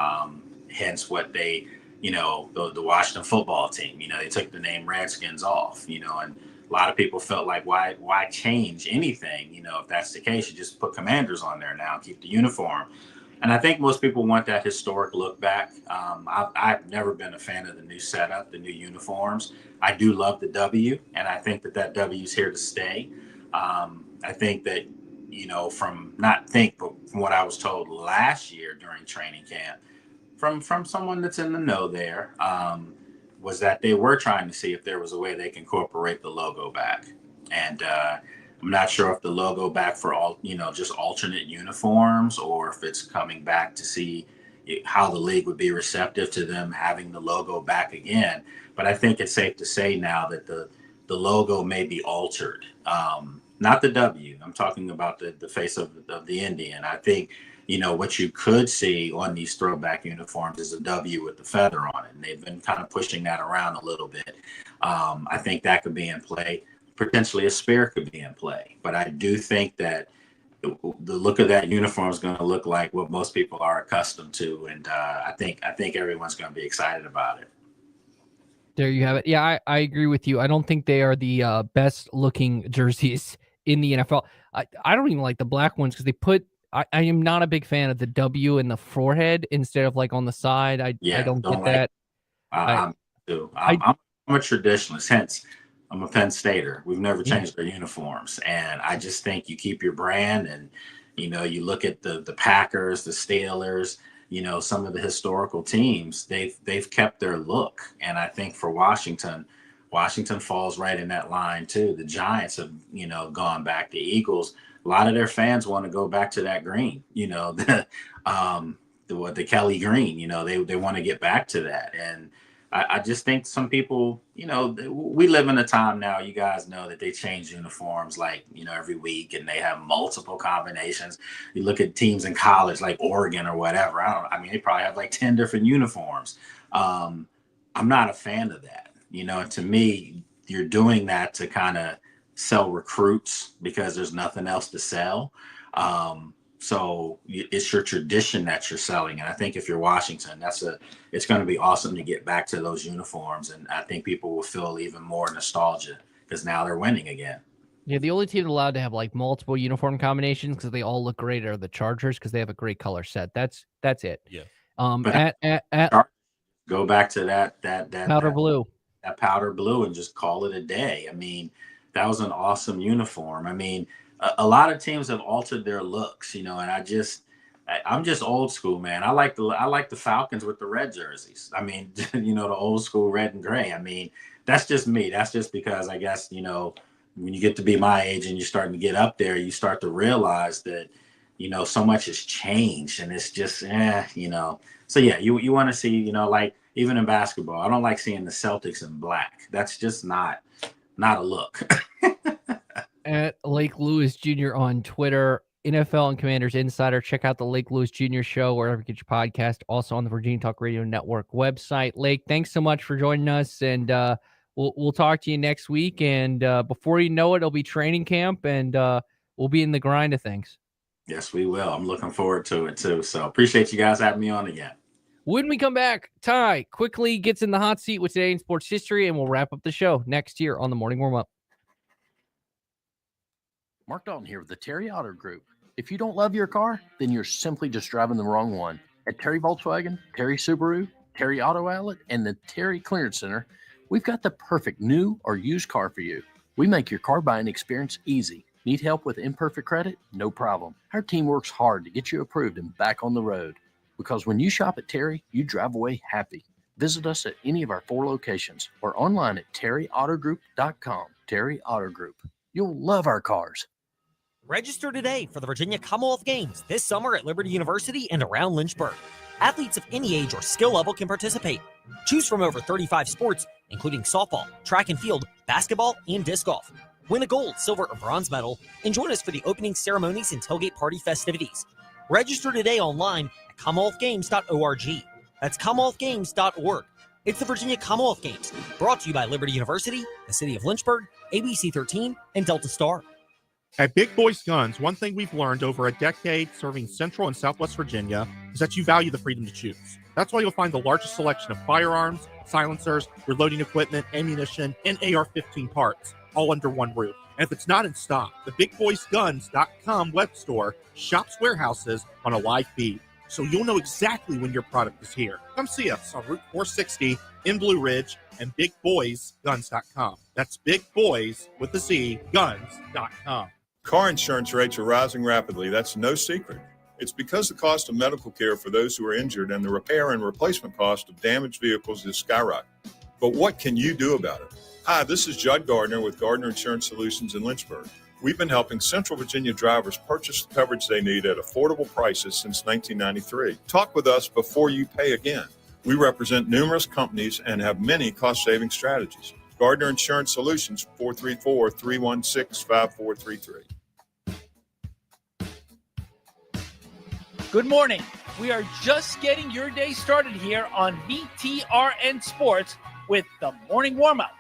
Speaker 13: Hence what they, the Washington football team, they took the name Redskins off, and a lot of people felt like, why change anything? If that's the case, you just put Commanders on there now, keep the uniform. And I think most people want that historic look back. I've never been a fan of the new setup, the new uniforms. I do love the W, and I think that W is here to stay. I think that, but from what I was told last year during training camp, from someone that's in the know there, was that they were trying to see if there was a way they can incorporate the logo back. And I'm not sure if the logo back for all, just alternate uniforms, or if it's coming back to see how the league would be receptive to them having the logo back again. But I think it's safe to say now that the logo may be altered. Not the W. I'm talking about the face of the Indian. I think, what you could see on these throwback uniforms is a W with the feather on it. And they've been kind of pushing that around a little bit. I think that could be in play. Potentially a spear could be in play. But I do think that the look of that uniform is going to look like what most people are accustomed to. And I think everyone's going to be excited about it.
Speaker 2: There you have it. Yeah, I agree with you. I don't think they are the best looking jerseys in the NFL. I don't even like the black ones because they put, I am not a big fan of the W in the forehead instead of like on the side. I don't get that.
Speaker 13: I'm a traditionalist, hence I'm a Penn Stater. We've never changed our uniforms. And I just think you keep your brand, and, you look at the Packers, the Steelers, some of the historical teams, they've kept their look. And I think for Washington falls right in that line too. The Giants have, gone back. The Eagles, a lot of their fans want to go back to that green, the Kelly green, they want to get back to that. And I just think some people, we live in a time now, you guys know, that they change uniforms like, every week, and they have multiple combinations. You look at teams in college like Oregon or whatever. They probably have like 10 different uniforms. I'm not a fan of that. And to me, you're doing that to kind of sell recruits because there's nothing else to sell. So it's your tradition that you're selling. And I think if you're Washington, it's going to be awesome to get back to those uniforms. And I think people will feel even more nostalgia because now they're winning again.
Speaker 2: Yeah, the only team allowed to have like multiple uniform combinations because they all look great are the Chargers because they have a great color set. That's it.
Speaker 3: Yeah.
Speaker 13: Go back to that
Speaker 2: powder blue.
Speaker 13: That powder blue and just call it a day. That was an awesome uniform. A lot of teams have altered their looks, and I'm just old school, man. I like the Falcons with the red jerseys. The old school red and gray. That's just me. That's just because I guess, when you get to be my age and you're starting to get up there, you start to realize that, so much has changed, and it's just, So yeah, you want to see, like even in basketball, I don't like seeing the Celtics in black. That's just not a look.
Speaker 2: At Lake Lewis Jr. on Twitter, NFL and Commanders Insider. Check out the Lake Lewis Jr. show wherever you get your podcast. Also on the Virginia Talk Radio Network website. Lake, thanks so much for joining us, and we'll talk to you next week. And before you know it, it'll be training camp, and we'll be in the grind of things.
Speaker 13: Yes, we will. I'm looking forward to it too. So appreciate you guys having me on again.
Speaker 2: When we come back, Ty quickly gets in the hot seat with today in sports history, and we'll wrap up the show next year on the Morning Warm Up.
Speaker 14: Mark Dalton here with the Terry Auto Group. If you don't love your car, then you're simply just driving the wrong one. At Terry Volkswagen, Terry Subaru, Terry Auto Outlet, and the Terry Clearance Center, we've got the perfect new or used car for you. We make your car buying experience easy. Need help with imperfect credit? No problem. Our team works hard to get you approved and back on the road. Because when you shop at Terry, you drive away happy. Visit us at any of our 4 locations or online at terryautogroup.com. Terry Auto Group. You'll love our cars.
Speaker 11: Register today for the Virginia Commonwealth Games this summer at Liberty University and around Lynchburg. Athletes of any age or skill level can participate. Choose from over 35 sports, including softball, track and field, basketball, and disc golf. Win a gold, silver, or bronze medal, and join us for the opening ceremonies and tailgate party festivities. Register today online at commonwealthgames.org. That's commonwealthgames.org. It's the Virginia Commonwealth Games, brought to you by Liberty University, the City of Lynchburg, ABC 13, and Delta Star.
Speaker 15: At Big Boys Guns, one thing we've learned over a decade serving Central and Southwest Virginia is that you value the freedom to choose. That's why you'll find the largest selection of firearms, silencers, reloading equipment, ammunition, and AR-15 parts, all under one roof. And if it's not in stock, the BigBoysGuns.com web store shops warehouses on a live feed, so you'll know exactly when your product is here. Come see us on Route 460 in Blue Ridge and BigBoysGuns.com. That's Big Boys with the Z, Guns.com.
Speaker 5: Car insurance rates are rising rapidly. That's no secret. It's because the cost of medical care for those who are injured and the repair and replacement cost of damaged vehicles is skyrocketing. But what can you do about it? Hi, this is Judd Gardner with Gardner Insurance Solutions in Lynchburg. We've been helping Central Virginia drivers purchase the coverage they need at affordable prices since 1993. Talk with us before you pay again. We represent numerous companies and have many cost-saving strategies. Gardner Insurance Solutions, 434-316-5433.
Speaker 1: Good morning. We are just getting your day started here on VTRN Sports with the morning warm-up.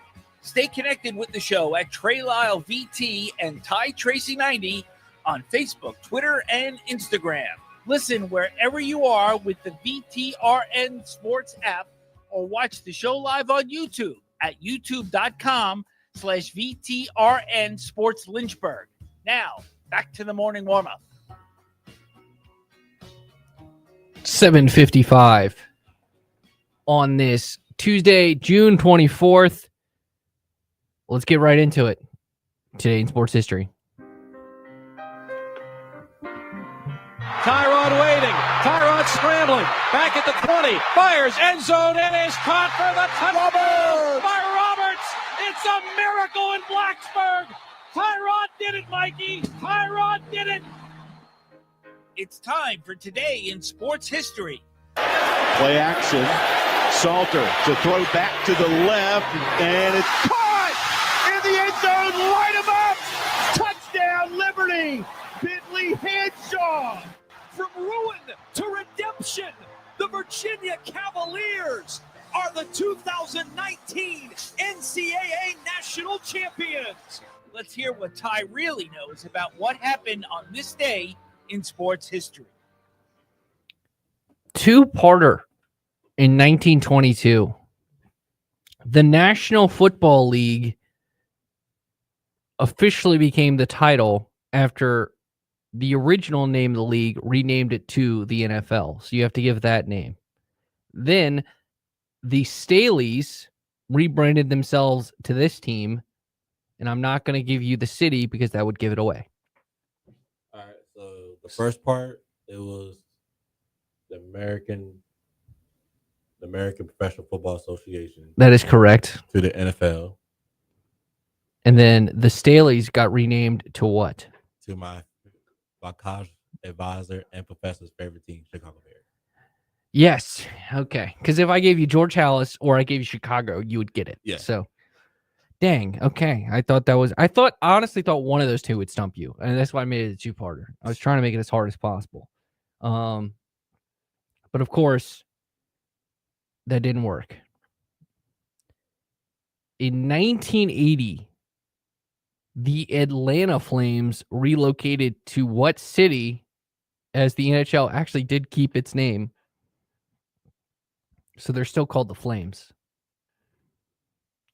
Speaker 1: Stay connected with the show at Trey Lyle VT and Ty Tracy 90 on Facebook, Twitter, and Instagram. Listen wherever you are with the VTRN Sports app or watch the show live on YouTube at youtube.com/VTRN Sports Lynchburg. Now, back to the morning warm-up.
Speaker 2: 7:55 on this Tuesday, June 24th. Let's get right into it. Today in sports history.
Speaker 16: Tyrod waiting. Tyrod scrambling. Back at the 20. Fires end zone and is caught for the touchdown by Roberts. It's a miracle in Blacksburg. Tyrod did it, Mikey. Tyrod did it.
Speaker 1: It's time for Today in Sports History.
Speaker 17: Play action. Salter to throw back to the left, and it's caught in the end zone. Light him up. Touchdown, Liberty. Bentley Henshaw.
Speaker 16: From ruin to redemption, the Virginia Cavaliers are the 2019 NCAA National Champions.
Speaker 1: Let's hear what Ty really knows about what happened on this day in sports history.
Speaker 2: Two-parter in 1922. The National Football League officially became the title after the original name of the league renamed it to the NFL. So you have to give that name. Then the Staleys rebranded themselves to this team, and I'm not going to give you the city because that would give it away.
Speaker 3: All right, so the first part, it was the American Professional Football Association.
Speaker 2: That is correct.
Speaker 3: To the NFL.
Speaker 2: And then the Staleys got renamed to what?
Speaker 3: To my college advisor and professor's favorite team, Chicago Bears.
Speaker 2: Yes. Okay. Because if I gave you George Halas or I gave you Chicago, you would get it.
Speaker 3: Yeah.
Speaker 2: So, dang. Okay. I honestly thought one of those two would stump you. And that's why I made it a two-parter. I was trying to make it as hard as possible. But of course, that didn't work. In 1980, the Atlanta Flames relocated to what city, as the NHL actually did keep its name? So they're still called the Flames.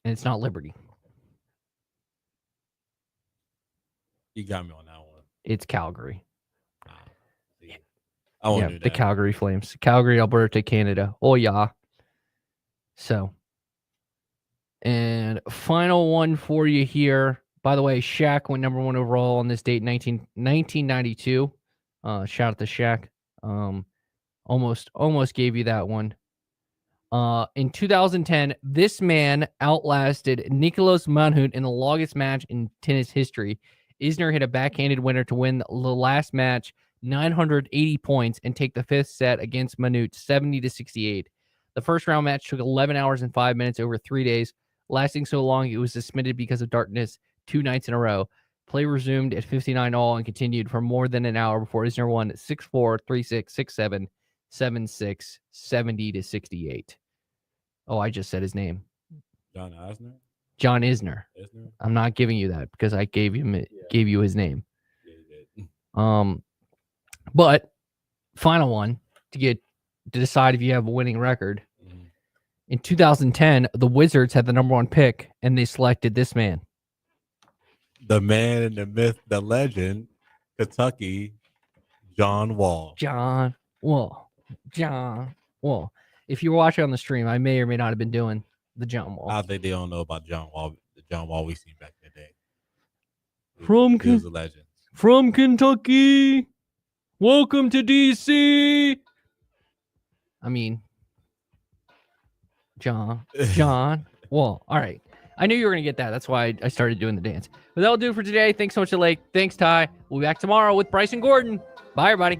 Speaker 2: And it's not Liberty.
Speaker 3: You got me on that one.
Speaker 2: It's Calgary.
Speaker 3: I won't
Speaker 2: Yeah,
Speaker 3: do
Speaker 2: the
Speaker 3: that.
Speaker 2: Calgary Flames. Calgary, Alberta, Canada. Oh, yeah. So, and final one for you here. By the way, Shaq went number 1 overall on this date, 1992. Shout out to Shaq. Almost gave you that one. In 2010, this man outlasted Nicolas Manhut in the longest match in tennis history. Isner hit a backhanded winner to win the last match, 980 points, and take the 5th set against Manhut, 70-68. The first round match took 11 hours and 5 minutes over 3 days, lasting so long it was suspended because of darkness 2 nights in a row. Play resumed at 59 all and continued for more than an hour before Isner won 6-4, 3-6, 6-7, 7-6, 70-68. Oh, I just said his name.
Speaker 3: John Isner?
Speaker 2: John Isner. I'm not giving you that because I gave you his name. But final one to decide if you have a winning record. In 2010, the Wizards had the number 1 pick, and they selected this man.
Speaker 3: The man and the myth, the legend, Kentucky, John Wall.
Speaker 2: John Wall. If you were watching on the stream, I may or may not have been doing the John Wall.
Speaker 3: I think they don't know about John Wall. The John Wall we seen back in the day.
Speaker 2: He
Speaker 3: was a legend.
Speaker 2: From Kentucky. Welcome to DC. I mean, John Wall. All right. I knew you were going to get that. That's why I started doing the dance. But that'll do it for today. Thanks so much to Lake. Thanks, Ty. We'll be back tomorrow with Bryce and Gordon. Bye, everybody.